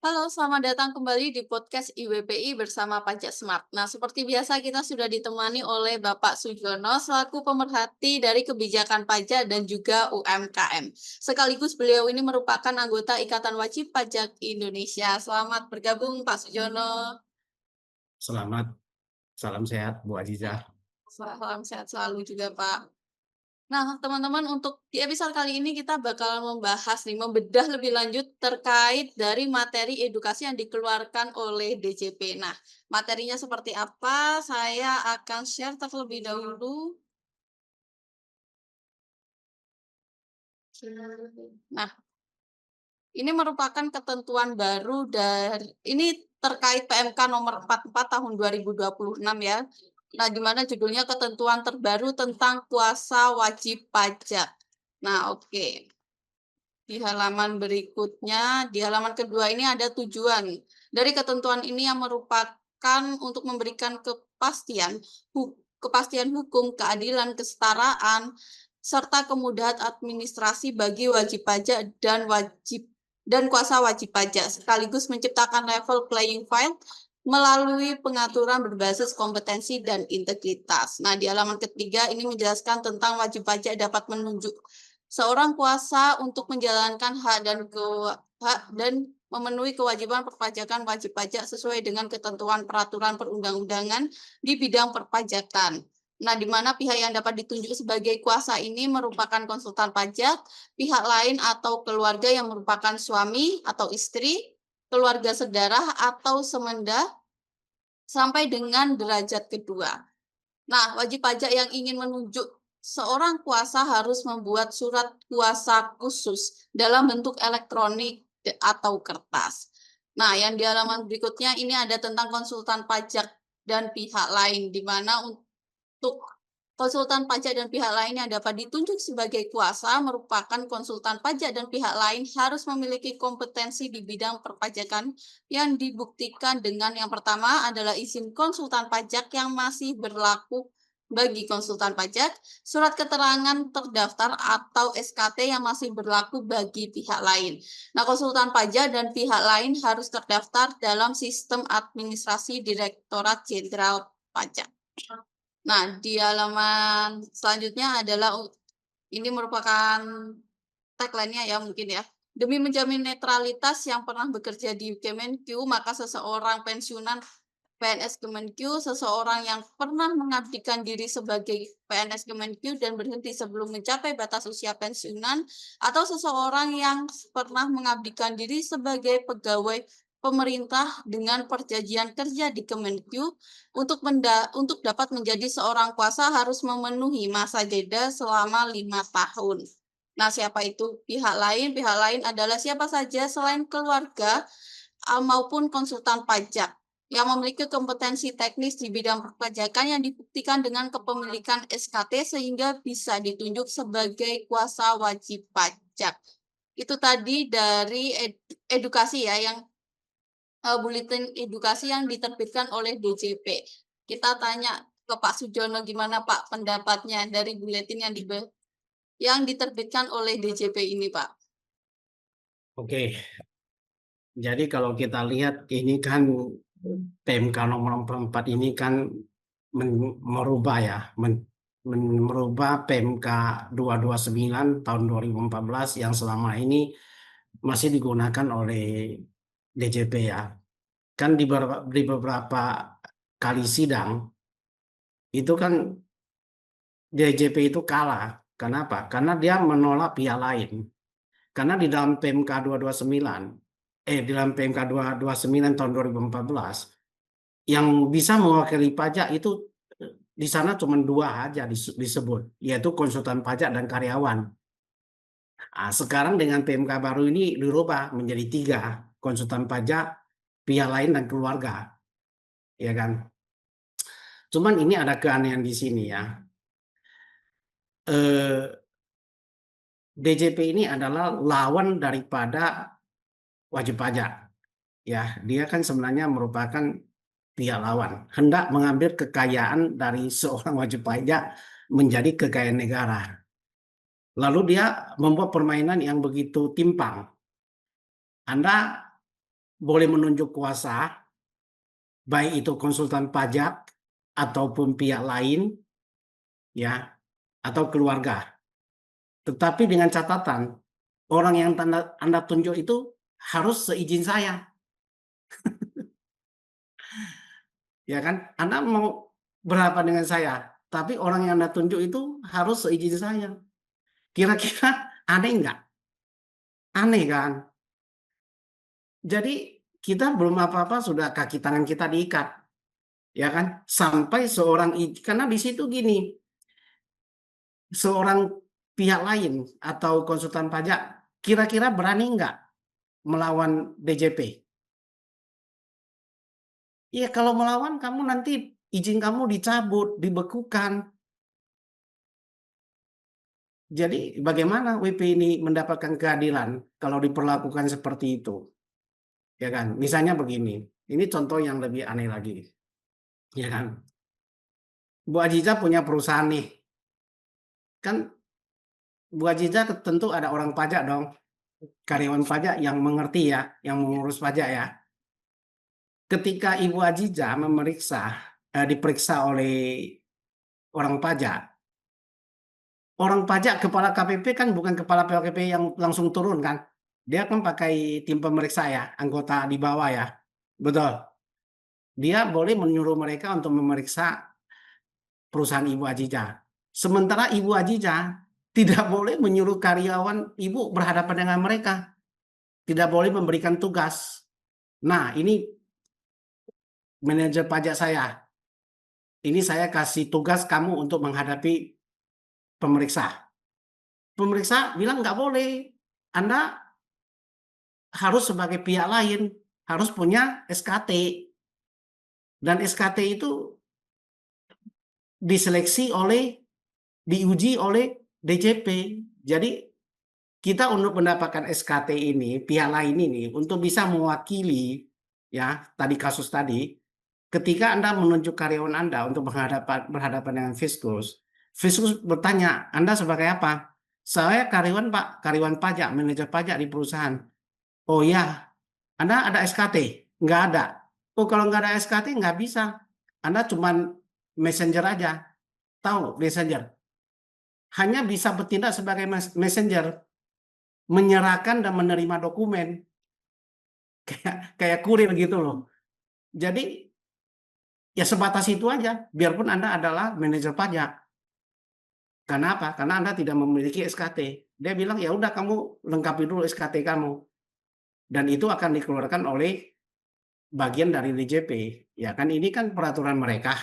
Halo, selamat datang kembali di podcast IWPI bersama Pajak Smart. Nah, seperti biasa kita sudah ditemani oleh Bapak Sujono selaku pemerhati dari kebijakan pajak dan juga UMKM. Sekaligus beliau ini merupakan anggota Ikatan Wajib Pajak Indonesia. Selamat bergabung Pak Sujono. Selamat, salam sehat Bu Ya, Azizah. salam sehat selalu juga Pak. Nah, teman-teman, untuk di episode kali ini kita bakal membahas nih, membedah lebih lanjut terkait dari materi edukasi yang dikeluarkan oleh DJP. Nah, materinya seperti apa? Saya akan share terlebih dahulu. Nah, ini merupakan ketentuan baru dari ini terkait PMK nomor 44 tahun 2026 ya. Nah, di mana judulnya ketentuan terbaru tentang kuasa wajib pajak. Nah, oke. Di halaman berikutnya, di halaman kedua ini ada tujuan. Dari ketentuan ini yang merupakan untuk memberikan kepastian hukum, keadilan, kesetaraan, serta kemudahan administrasi bagi wajib pajak dan kuasa wajib pajak, sekaligus menciptakan level playing field melalui pengaturan berbasis kompetensi dan integritas. Nah, di halaman ketiga ini menjelaskan tentang wajib pajak dapat menunjuk seorang kuasa untuk menjalankan hak dan memenuhi kewajiban perpajakan wajib pajak sesuai dengan ketentuan peraturan perundang-undangan di bidang perpajakan. Nah, di mana pihak yang dapat ditunjuk sebagai kuasa ini merupakan konsultan pajak, pihak lain atau keluarga yang merupakan suami atau istri, keluarga sedarah atau semenda, sampai dengan derajat kedua. Nah, wajib pajak yang ingin menunjuk seorang kuasa harus membuat surat kuasa khusus dalam bentuk elektronik atau kertas. Nah, yang di halaman berikutnya ini ada tentang konsultan pajak dan pihak lain, di mana untuk konsultan pajak dan pihak lain yang dapat ditunjuk sebagai kuasa merupakan konsultan pajak dan pihak lain harus memiliki kompetensi di bidang perpajakan yang dibuktikan dengan yang pertama adalah izin konsultan pajak yang masih berlaku bagi konsultan pajak, surat keterangan terdaftar atau SKT yang masih berlaku bagi pihak lain. Nah, konsultan pajak dan pihak lain harus terdaftar dalam sistem administrasi Direktorat Jenderal Pajak. Nah, di halaman selanjutnya adalah ini merupakan tagline-nya ya mungkin ya. Demi menjamin netralitas yang pernah bekerja di Kemenq, maka seseorang pensiunan PNS Kemenq, seseorang yang pernah mengabdikan diri sebagai PNS Kemenq dan berhenti sebelum mencapai batas usia pensiunan, atau seseorang yang pernah mengabdikan diri sebagai pegawai pemerintah dengan perjanjian kerja di Kemenq untuk dapat menjadi seorang kuasa harus memenuhi masa jeda selama 5 tahun. Nah, siapa itu pihak lain? Pihak lain adalah siapa saja selain keluarga maupun konsultan pajak yang memiliki kompetensi teknis di bidang perpajakan yang dibuktikan dengan kepemilikan SKT sehingga bisa ditunjuk sebagai kuasa wajib pajak. Itu tadi dari edukasi ya, yang buletin edukasi yang diterbitkan oleh DJP. Kita tanya ke Pak Sujono gimana Pak pendapatnya dari buletin yang diterbitkan oleh DJP ini, Pak? Oke, jadi kalau kita lihat ini kan PMK nomor 44 ini kan merubah ya, merubah PMK 229 tahun 2014 yang selama ini masih digunakan oleh DJP ya. Kan di beberapa kali sidang itu kan DJP itu kalah. Kenapa? Karena dia menolak pihak lain. Karena di dalam PMK 229, di dalam PMK 229 tahun 2014, yang bisa mewakili pajak itu di sana cuma dua aja disebut, yaitu konsultan pajak dan karyawan. Nah, sekarang dengan PMK baru ini dirubah menjadi tiga, konsultan pajak, pihak lain dan keluarga, ya kan? Cuman ini ada keanehan di sini ya. DJP ini adalah lawan daripada wajib pajak. Ya, dia kan sebenarnya merupakan pihak lawan, hendak mengambil kekayaan dari seorang wajib pajak menjadi kekayaan negara. Lalu dia membuat permainan yang begitu timpang. Anda boleh menunjuk kuasa, baik itu konsultan pajak ataupun pihak lain, ya, atau keluarga. Tetapi dengan catatan, orang yang Anda tunjuk itu harus seizin saya, ya kan? Anda mau berapa dengan saya, tapi orang yang Anda tunjuk itu harus seizin saya. Kira-kira aneh nggak? Aneh kan? Jadi kita belum apa-apa sudah kaki tangan kita diikat, ya kan? Sampai karena di situ gini, seorang pihak lain atau konsultan pajak kira-kira berani nggak melawan DJP? Iya, kalau melawan kamu nanti izin kamu dicabut, dibekukan. Jadi bagaimana WP ini mendapatkan keadilan kalau diperlakukan seperti itu? Ya kan? Misalnya begini, ini contoh yang lebih aneh lagi, ya kan? Bu Aziza punya perusahaan nih, kan Bu Aziza tentu ada orang pajak dong, karyawan pajak yang mengerti ya, yang mengurus pajak ya. Ketika Ibu Aziza diperiksa oleh orang pajak kepala KPP kan bukan kepala KPP yang langsung turun kan, dia kan pakai tim pemeriksa ya, anggota di bawah ya, betul. Dia boleh menyuruh mereka untuk memeriksa perusahaan Ibu Aziza. Sementara Ibu Aziza tidak boleh menyuruh karyawan Ibu berhadapan dengan mereka, tidak boleh memberikan tugas. Nah, ini manajer pajak saya. Ini saya kasih tugas kamu untuk menghadapi pemeriksa. Pemeriksa bilang nggak boleh. Anda harus sebagai pihak lain, harus punya SKT. Dan SKT itu diuji oleh DJP. Jadi kita untuk mendapatkan SKT ini, pihak lain ini, untuk bisa mewakili, ya, kasus tadi, ketika Anda menunjuk karyawan Anda untuk berhadapan dengan Fiskus, Fiskus bertanya, Anda sebagai apa? Saya karyawan Pak, karyawan pajak, manajer pajak di perusahaan. Oh ya, Anda ada SKT? Nggak ada. Oh, kalau nggak ada SKT nggak bisa. Anda cuma messenger aja. Tahu messenger? Hanya bisa bertindak sebagai messenger, menyerahkan dan menerima dokumen. Kayak kurir gitu loh. Jadi ya sebatas itu aja, biarpun Anda adalah manajer pajak. Karena apa? Karena Anda tidak memiliki SKT. Dia bilang, ya udah kamu lengkapi dulu SKT kamu. Dan itu akan dikeluarkan oleh bagian dari DJP. Ya kan, ini kan peraturan mereka.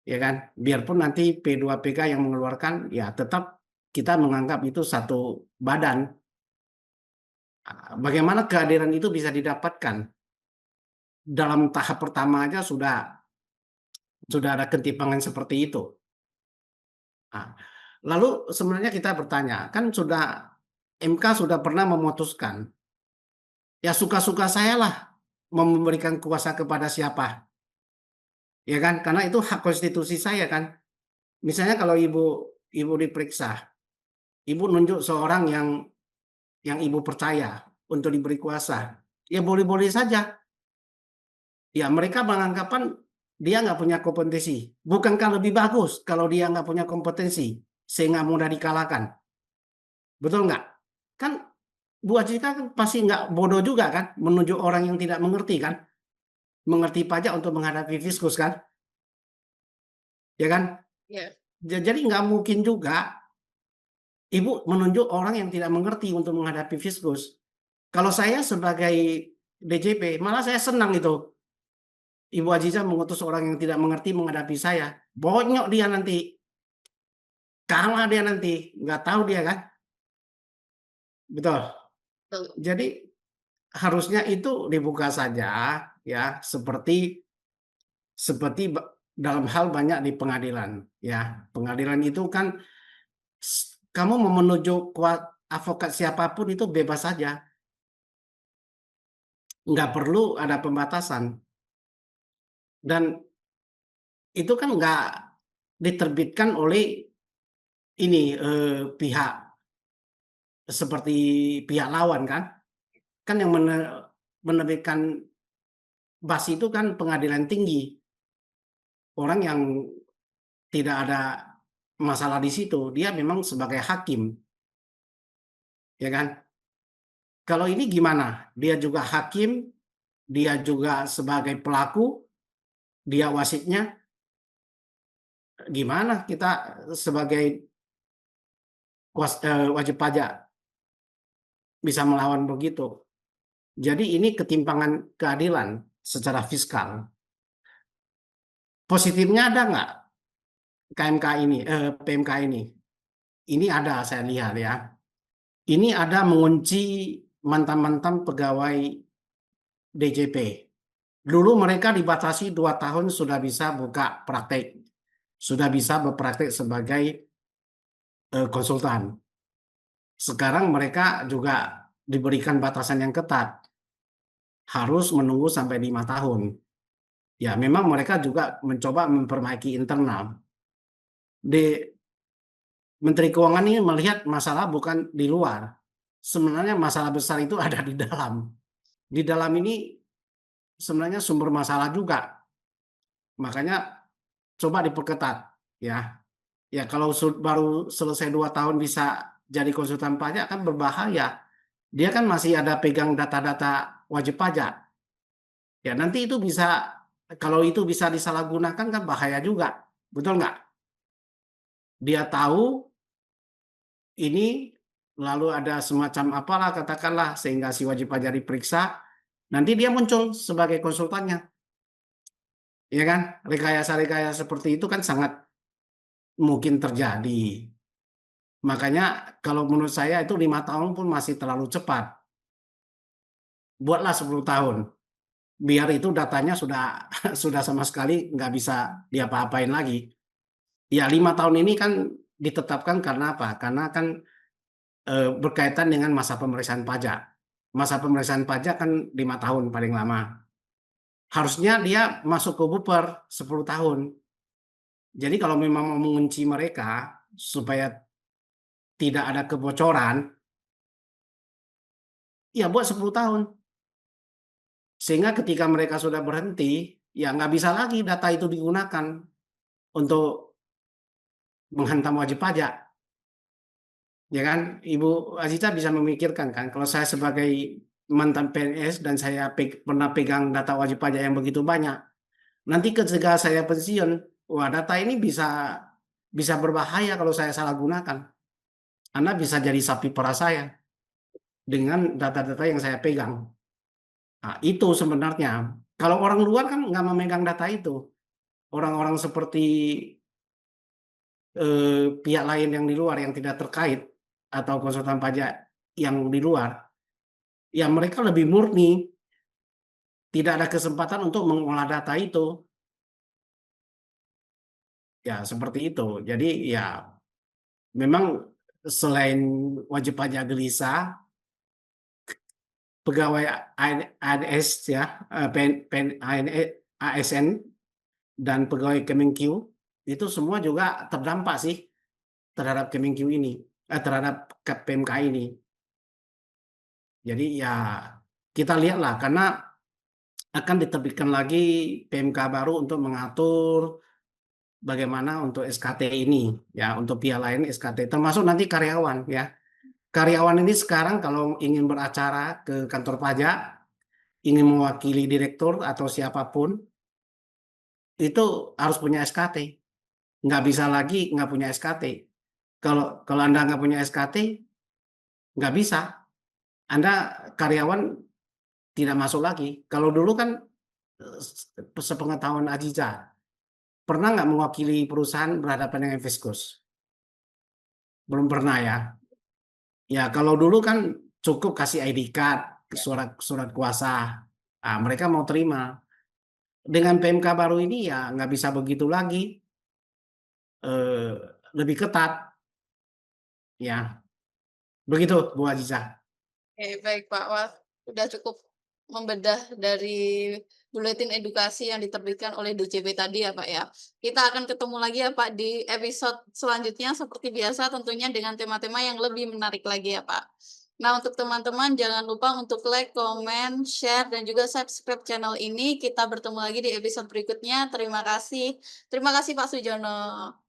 Ya kan, biarpun nanti P2PK yang mengeluarkan, ya tetap kita menganggap itu satu badan. Bagaimana kehadiran itu bisa didapatkan? Dalam tahap pertama aja sudah ada ketimpangan seperti itu. Nah, lalu sebenarnya kita bertanya, kan MK sudah pernah memutuskan, ya suka-suka saya lah memberikan kuasa kepada siapa, ya kan? Karena itu hak konstitusi saya kan. Misalnya kalau ibu diperiksa, ibu nunjuk seorang yang ibu percaya untuk diberi kuasa, ya boleh-boleh saja. Ya mereka beranggapan dia nggak punya kompetensi. Bukankah lebih bagus kalau dia nggak punya kompetensi sehingga mudah dikalahkan? Betul nggak? Kan Bu Ajika kan pasti nggak bodoh juga kan menunjuk orang yang tidak mengerti kan? Mengerti pajak untuk menghadapi Fiskus kan? Ya kan? Ya. Jadi nggak mungkin juga Ibu menunjuk orang yang tidak mengerti untuk menghadapi Fiskus. Kalau saya sebagai DJP, malah saya senang itu. Ibu Aziza mengutus orang yang tidak mengerti menghadapi saya. Bonyok dia nanti. Kalah dia nanti. Nggak tahu dia kan? Betul. Betul. Jadi harusnya itu dibuka saja ya seperti dalam hal banyak di pengadilan ya. Pengadilan itu kan kamu mau menuju advokat siapapun itu bebas saja. Nggak perlu ada pembatasan. Dan itu kan nggak diterbitkan oleh pihak seperti pihak lawan kan yang menerbitkan BAS itu kan pengadilan tinggi. Orang yang tidak ada masalah di situ, dia memang sebagai hakim, ya kan? Kalau ini gimana? Dia juga hakim, dia juga sebagai pelaku, dia wasitnya. Gimana kita sebagai wajib pajak bisa melawan begitu? Jadi ini ketimpangan keadilan secara fiskal. Positifnya ada nggak KMK ini, PMK ini? Ini ada, saya lihat ya. Ini ada mengunci mantan-mantan pegawai DJP. Dulu mereka dibatasi 2 tahun sudah bisa buka praktek, sudah bisa berpraktek sebagai konsultan. Sekarang mereka juga diberikan batasan yang ketat, harus menunggu sampai 5 tahun. Ya, memang mereka juga mencoba memperbaiki internal. Menteri Keuangan ini melihat masalah bukan di luar. Sebenarnya masalah besar itu ada di dalam. Di dalam ini sebenarnya sumber masalah juga. Makanya coba diperketat, ya. Ya kalau baru selesai 2 tahun bisa jadi konsultan pajak kan berbahaya. Dia kan masih ada pegang data-data wajib pajak. Ya nanti itu bisa, kalau itu bisa disalahgunakan kan bahaya juga. Betul nggak? Dia tahu ini, lalu ada semacam apalah katakanlah sehingga si wajib pajak diperiksa, nanti dia muncul sebagai konsultannya. Ya kan? Rekayasa-rekayasa seperti itu kan sangat mungkin terjadi. Makanya kalau menurut saya itu 5 tahun pun masih terlalu cepat. Buatlah 10 tahun. Biar itu datanya sudah sudah sama sekali nggak bisa diapa-apain lagi. Ya 5 tahun ini kan ditetapkan karena apa? Karena kan berkaitan dengan masa pemeriksaan pajak. Masa pemeriksaan pajak kan 5 tahun paling lama. Harusnya dia masuk ke buper 10 tahun. Jadi kalau memang mau mengunci mereka supaya tidak ada kebocoran, ya buat 10 tahun. Sehingga ketika mereka sudah berhenti, ya nggak bisa lagi data itu digunakan untuk menghantam wajib pajak. Ya kan, Ibu Aziza bisa memikirkan kan, kalau saya sebagai mantan PNS dan saya pernah pegang data wajib pajak yang begitu banyak, nanti ketika saya pensiun, wah data ini bisa berbahaya kalau saya salah gunakan. Anda bisa jadi sapi perah saya dengan data-data yang saya pegang. Nah, itu sebenarnya. Kalau orang luar kan nggak memegang data itu. Orang-orang seperti pihak lain yang di luar yang tidak terkait atau konsultan pajak yang di luar, ya mereka lebih murni, tidak ada kesempatan untuk mengolah data itu. Ya seperti itu. Jadi ya memang selain wajib pajak gelisah, pegawai ANS ya, ASN dan pegawai Kemenq itu semua juga terdampak sih terhadap Kemenq ini, terhadap PMK ini. Jadi ya kita lihatlah karena akan diterbitkan lagi PMK baru untuk mengatur bagaimana untuk SKT ini ya, untuk pihak lain SKT termasuk nanti karyawan ya. Karyawan ini sekarang kalau ingin beracara ke kantor pajak, ingin mewakili direktur atau siapapun, itu harus punya SKT. Nggak bisa lagi nggak punya SKT. Kalau Anda nggak punya SKT, nggak bisa. Anda karyawan tidak masuk lagi. Kalau dulu kan sepengetahuan Aziza, pernah nggak mewakili perusahaan berhadapan dengan Fiskus? Belum pernah ya. Ya kalau dulu kan cukup kasih ID card, surat kuasa. Nah, mereka mau terima. Dengan PMK baru ini ya nggak bisa begitu lagi. Lebih ketat. Ya, begitu Bu Aziza. Oke, baik Pak. Wah, sudah cukup membedah dari buletin edukasi yang diterbitkan oleh DJP tadi ya Pak ya. Kita akan ketemu lagi ya Pak di episode selanjutnya seperti biasa tentunya dengan tema-tema yang lebih menarik lagi ya Pak. Nah, untuk teman-teman jangan lupa untuk like, komen, share, dan juga subscribe channel ini. Kita bertemu lagi di episode berikutnya. Terima kasih. Terima kasih Pak Sujono.